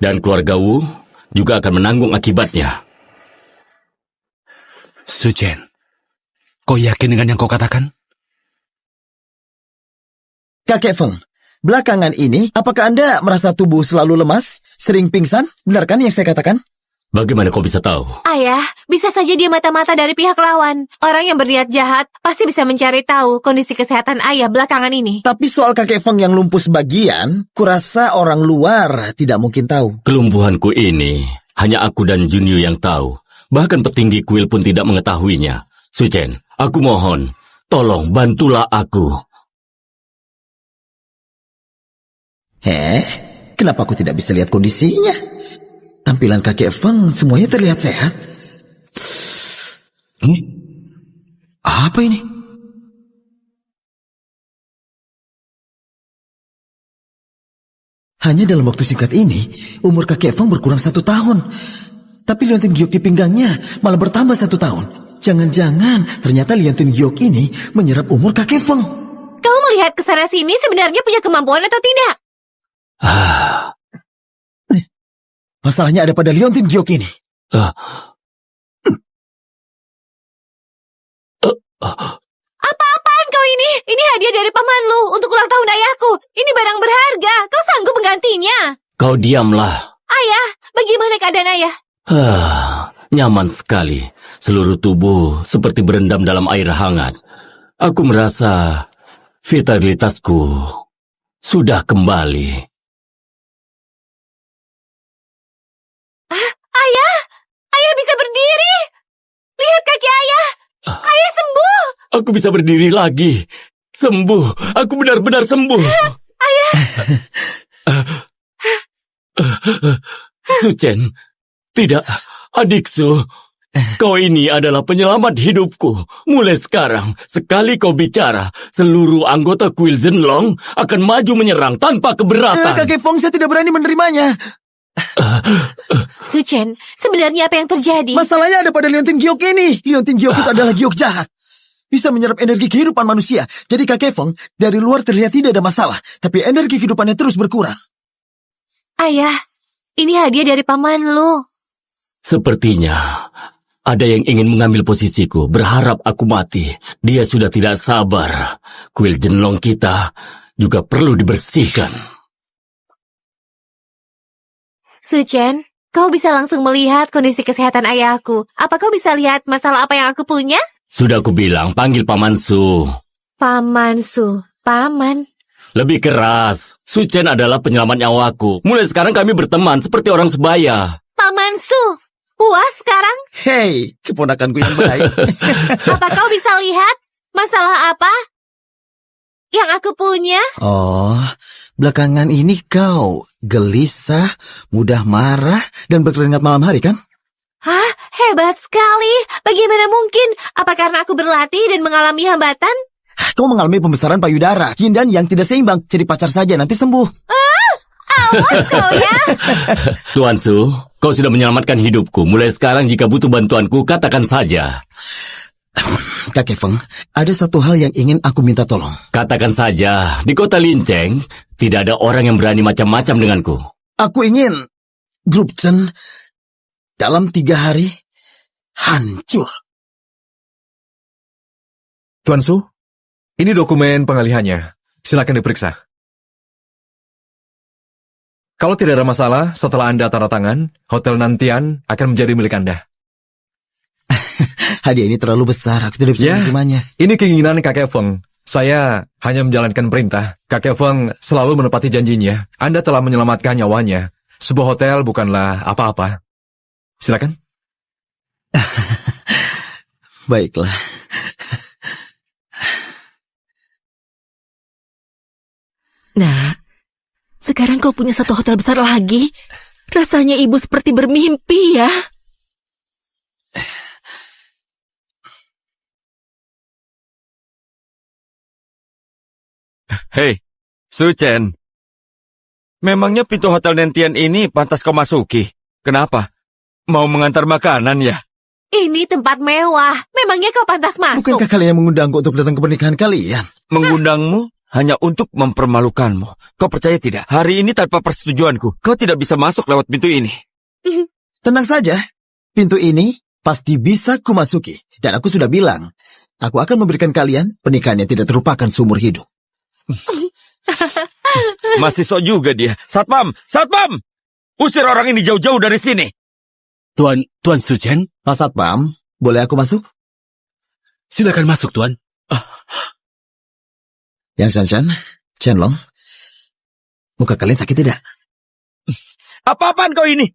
Dan keluarga Wu juga akan menanggung akibatnya. Suchen, kau yakin dengan yang kau katakan? Kakek Feng, belakangan ini apakah Anda merasa tubuh selalu lemas, sering pingsan? Benarkan yang saya katakan? Bagaimana kau bisa tahu? Ayah, bisa saja dia mata-mata dari pihak lawan. Orang yang berniat jahat pasti bisa mencari tahu kondisi kesehatan ayah belakangan ini. Tapi soal kakek Feng yang lumpuh sebagian, kurasa orang luar tidak mungkin tahu. Kelumpuhanku ini hanya aku dan Junyu yang tahu. Bahkan petinggi kuil pun tidak mengetahuinya. Suchen, aku mohon, tolong bantulah aku. Kenapa aku tidak bisa lihat kondisinya? Tampilan kakek Feng semuanya terlihat sehat. Apa ini? Hanya dalam waktu singkat ini, umur kakek Feng berkurang 1 tahun. Tapi liontin giok di pinggangnya malah bertambah 1 tahun. Jangan-jangan ternyata liontin giok ini menyerap umur kakek Feng. Kau melihat ke sana sini sebenarnya punya kemampuan atau tidak? Masalahnya ada pada liontin giok ini. Apa-apaan kau ini? Ini hadiah dari paman lu untuk ulang tahun ayahku. Ini barang berharga. Kau sanggup menggantinya? Kau diamlah. Ayah, bagaimana keadaan ayah? Nyaman sekali. Seluruh tubuh seperti berendam dalam air hangat. Aku merasa vitalitasku sudah kembali. Ayah bisa berdiri. Lihat kaki ayah. Ayah sembuh. Aku bisa berdiri lagi. Sembuh. Aku benar-benar sembuh. Ayah. Suchen, tidak, adikku. Kau ini adalah penyelamat hidupku. Mulai sekarang, sekali kau bicara, seluruh anggota kuil Zhenlong akan maju menyerang tanpa keberatan. Kakek Feng, saya tidak berani menerimanya. Suchen, sebenarnya apa yang terjadi? Masalahnya ada pada liontin giok ini. Liontin giok itu adalah giok jahat. Bisa menyerap energi kehidupan manusia. Jadi kakek Feng, dari luar terlihat tidak ada masalah. Tapi energi kehidupannya terus berkurang. Ayah, ini hadiah dari paman lu. Sepertinya ada yang ingin mengambil posisiku, berharap aku mati. Dia sudah tidak sabar. Kuil Zhenlong kita juga perlu dibersihkan. Suchen, kau bisa langsung melihat kondisi kesehatan ayahku. Apa kau bisa lihat masalah apa yang aku punya? Sudah aku bilang, panggil Paman Su. Paman Su, paman. Lebih keras. Suchen adalah penyelamat nyawaku. Mulai sekarang kami berteman seperti orang sebaya. Paman Su, puas sekarang? Hei, keponakanku yang baik. Apa kau bisa lihat masalah apa yang aku punya? Oh, belakangan ini kau gelisah, mudah marah, dan berkeringat malam hari, kan? Hah, hebat sekali. Bagaimana mungkin? Apa karena aku berlatih dan mengalami hambatan? Kau mengalami pembesaran payudara, yin dan yang tidak seimbang. Jadi pacar saja, nanti sembuh. Awas kau ya. Tuan Su, kau sudah menyelamatkan hidupku. Mulai sekarang jika butuh bantuanku, katakan saja. Kakek Feng, ada satu hal yang ingin aku minta tolong. Katakan saja, di kota Linceng, tidak ada orang yang berani macam-macam denganku. Aku ingin grup Chen dalam 3 hari hancur. Tuan Su, ini dokumen pengalihannya. Silakan diperiksa. Kalau tidak ada masalah, setelah Anda tanda tangan, Hotel Nantian akan menjadi milik Anda. Hadiah ini terlalu besar, aku tidak bisa menerimanya. Ini keinginan Kakek Feng. Saya hanya menjalankan perintah. Kakek Feng selalu menepati janjinya. Anda telah menyelamatkan nyawanya. Sebuah hotel bukanlah apa-apa. Silakan. Baiklah. Nah, sekarang kau punya satu hotel besar lagi. Rasanya ibu seperti bermimpi ya. Hei, Suchen. Memangnya pintu Hotel Nantian ini pantas kau masuki? Kenapa? Mau mengantar makanan ya? Ini tempat mewah. Memangnya kau pantas masuk? Bukankah kalian yang mengundangku untuk datang ke pernikahan kalian? Mengundangmu? hanya untuk mempermalukanmu. Kau percaya tidak? Hari ini tanpa persetujuanku, kau tidak bisa masuk lewat pintu ini. Tenang saja, pintu ini pasti bisa kumasuki. Dan aku sudah bilang, aku akan memberikan kalian pernikahan yang tidak terlupakan seumur hidup. Masih sok juga dia. Satpam! Satpam! Usir orang ini jauh-jauh dari sini. Tuan Su Chen, Pak Satpam, boleh aku masuk? silakan masuk, Tuan. Yang Shanshan, Chen-Long, muka kalian sakit tidak? Apa-apaan kau ini?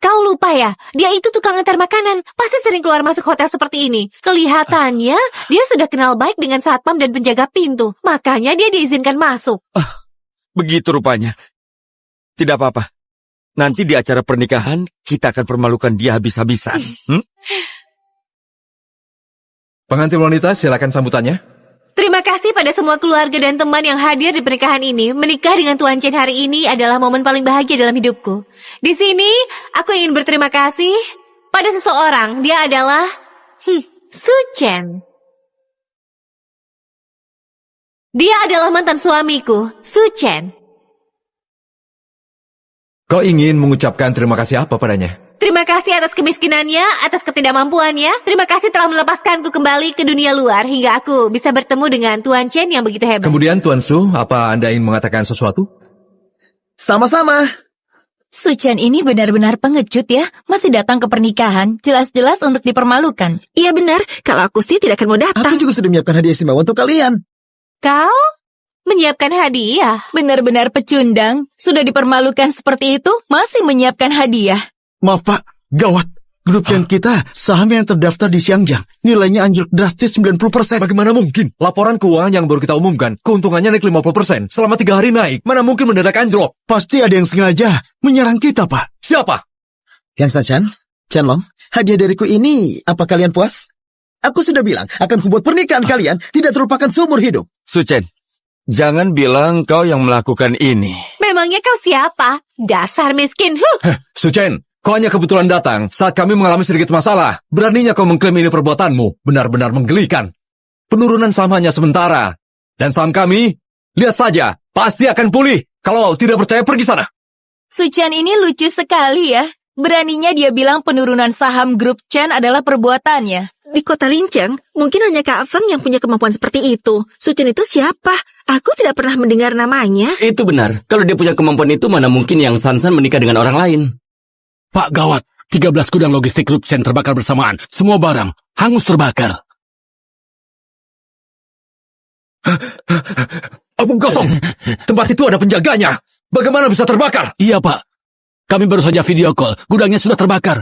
Kau lupa ya, dia itu tukang antar makanan. Pasti sering keluar masuk hotel seperti ini. Kelihatannya, dia sudah kenal baik dengan satpam dan penjaga pintu. Makanya dia diizinkan masuk. Begitu rupanya. Tidak apa-apa. Nanti di acara pernikahan, kita akan permalukan dia habis-habisan. Pengantin wanita, silakan sambutannya. Terima kasih pada semua keluarga dan teman yang hadir di pernikahan ini. Menikah dengan Tuan Chen hari ini adalah momen paling bahagia dalam hidupku. Di sini, aku ingin berterima kasih pada seseorang. Dia adalah Su Chen. Dia adalah mantan suamiku, Su Chen. Kau ingin mengucapkan terima kasih apa padanya? Terima kasih atas kemiskinannya, atas ketidakmampuannya. Terima kasih telah melepaskanku kembali ke dunia luar hingga aku bisa bertemu dengan Tuan Chen yang begitu hebat. Kemudian Tuan Su, apa Anda ingin mengatakan sesuatu? Sama-sama. Su Chen ini benar-benar pengecut ya. Masih datang ke pernikahan, jelas-jelas untuk dipermalukan. Iya benar, kalau aku sih tidak akan mau datang. Aku juga sudah menyiapkan hadiah istimewa untuk kalian. Kau menyiapkan hadiah? Benar-benar pecundang. Sudah dipermalukan seperti itu, masih menyiapkan hadiah. Maaf Pak, gawat. Grup yang kita, saham yang terdaftar di Xiangjang, nilainya anjlok drastis 90%. Bagaimana mungkin? Laporan keuangan yang baru kita umumkan, keuntungannya naik 50%. Selama 3 hari naik, mana mungkin mendadak anjlok? Pasti ada yang sengaja menyerang kita, Pak. Siapa? Yang Shanshan, Chen-Long, hadiah dariku ini, apa kalian puas? Aku sudah bilang, akan kubuat pernikahan kalian tidak terlupakan seumur hidup. Su Chen, jangan bilang kau yang melakukan ini. Memangnya kau siapa? Dasar miskin. Su Chen, kau hanya kebetulan datang saat kami mengalami sedikit masalah. Beraninya kau mengklaim ini perbuatanmu. Benar-benar menggelikan. Penurunan saham hanya sementara. Dan saham kami, lihat saja, pasti akan pulih. Kalau tidak percaya, pergi sana. Su Chen ini lucu sekali ya. Beraninya dia bilang penurunan saham grup Chen adalah perbuatannya. Di kota Lincang, mungkin hanya Kak Feng yang punya kemampuan seperti itu. Su Chen itu siapa? Aku tidak pernah mendengar namanya. Itu benar. Kalau dia punya kemampuan itu, mana mungkin yang Sansan menikah dengan orang lain. Pak gawat, 13 gudang logistik grup Chen terbakar bersamaan. Semua barang hangus terbakar. Omong kosong. Tempat itu ada penjaganya. Bagaimana bisa terbakar? Iya Pak, kami baru saja video call. Gudangnya sudah terbakar.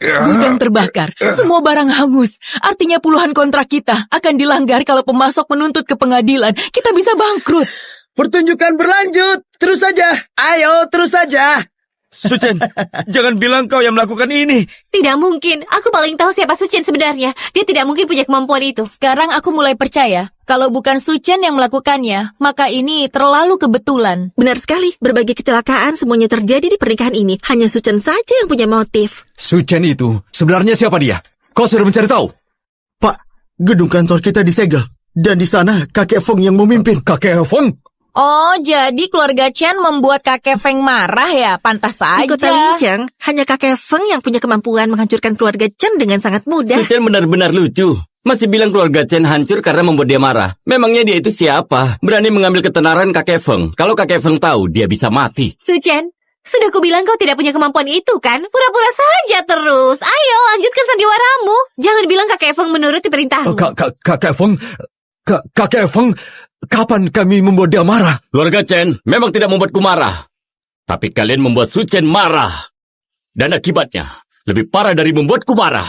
Gudang terbakar, semua barang hangus. Artinya puluhan kontrak kita akan dilanggar kalau pemasok menuntut ke pengadilan. Kita bisa bangkrut. Pertunjukan berlanjut. Terus saja. Ayo, terus saja. Su Chen, jangan bilang kau yang melakukan ini. Tidak mungkin. Aku paling tahu siapa Su Chen sebenarnya. Dia tidak mungkin punya kemampuan itu. Sekarang aku mulai percaya. Kalau bukan Su Chen yang melakukannya, maka ini terlalu kebetulan. Benar sekali, berbagai kecelakaan semuanya terjadi di pernikahan ini. Hanya Su Chen saja yang punya motif. Su Chen itu, sebenarnya siapa dia? Kau sudah mencari tahu? Pak, gedung kantor kita disegel. Dan di sana kakek Feng yang memimpin. Kakek Feng? Oh, jadi keluarga Chen membuat kakek Feng marah ya? Pantas Di kota saja. Lincang, hanya kakek Feng yang punya kemampuan menghancurkan keluarga Chen dengan sangat mudah. Su Chen benar-benar lucu. Masih bilang keluarga Chen hancur karena membuat dia marah. Memangnya dia itu siapa? Berani mengambil ketenaran kakek Feng. Kalau kakek Feng tahu, dia bisa mati. Su Chen, sudah kubilang kau tidak punya kemampuan itu kan? Pura-pura saja terus. Ayo, lanjutkan sandiwaramu. Jangan bilang kakek Feng menuruti perintahmu. Kakek Feng? Kakek Feng, kapan kami membuat dia marah? Keluarga Chen memang tidak membuatku marah. Tapi kalian membuat Su Chen marah. Dan akibatnya, lebih parah dari membuatku marah.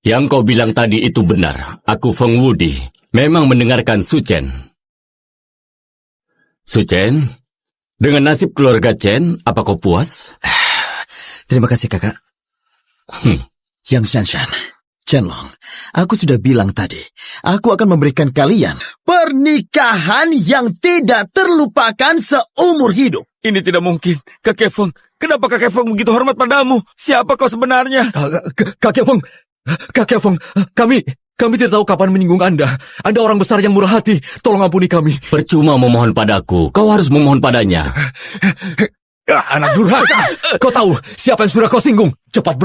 Yang kau bilang tadi itu benar. Aku Feng Wudi memang mendengarkan Su Chen. Su Chen, dengan nasib keluarga Chen, apa kau puas? Terima kasih kakak. Yang Shanshan, Chen-Long, aku sudah bilang tadi, aku akan memberikan kalian pernikahan yang tidak terlupakan seumur hidup. Ini tidak mungkin. Kakek Feng, Kenapa kakek Feng begitu hormat padamu? Siapa kau sebenarnya? Kakek Feng, kami tidak tahu kapan menyinggung Anda. Anda orang besar yang murah hati. Tolong ampuni kami. Percuma memohon padaku, kau harus memohon padanya. Anak durhaka. Kau tahu siapa yang sudah kau singgung? Cepat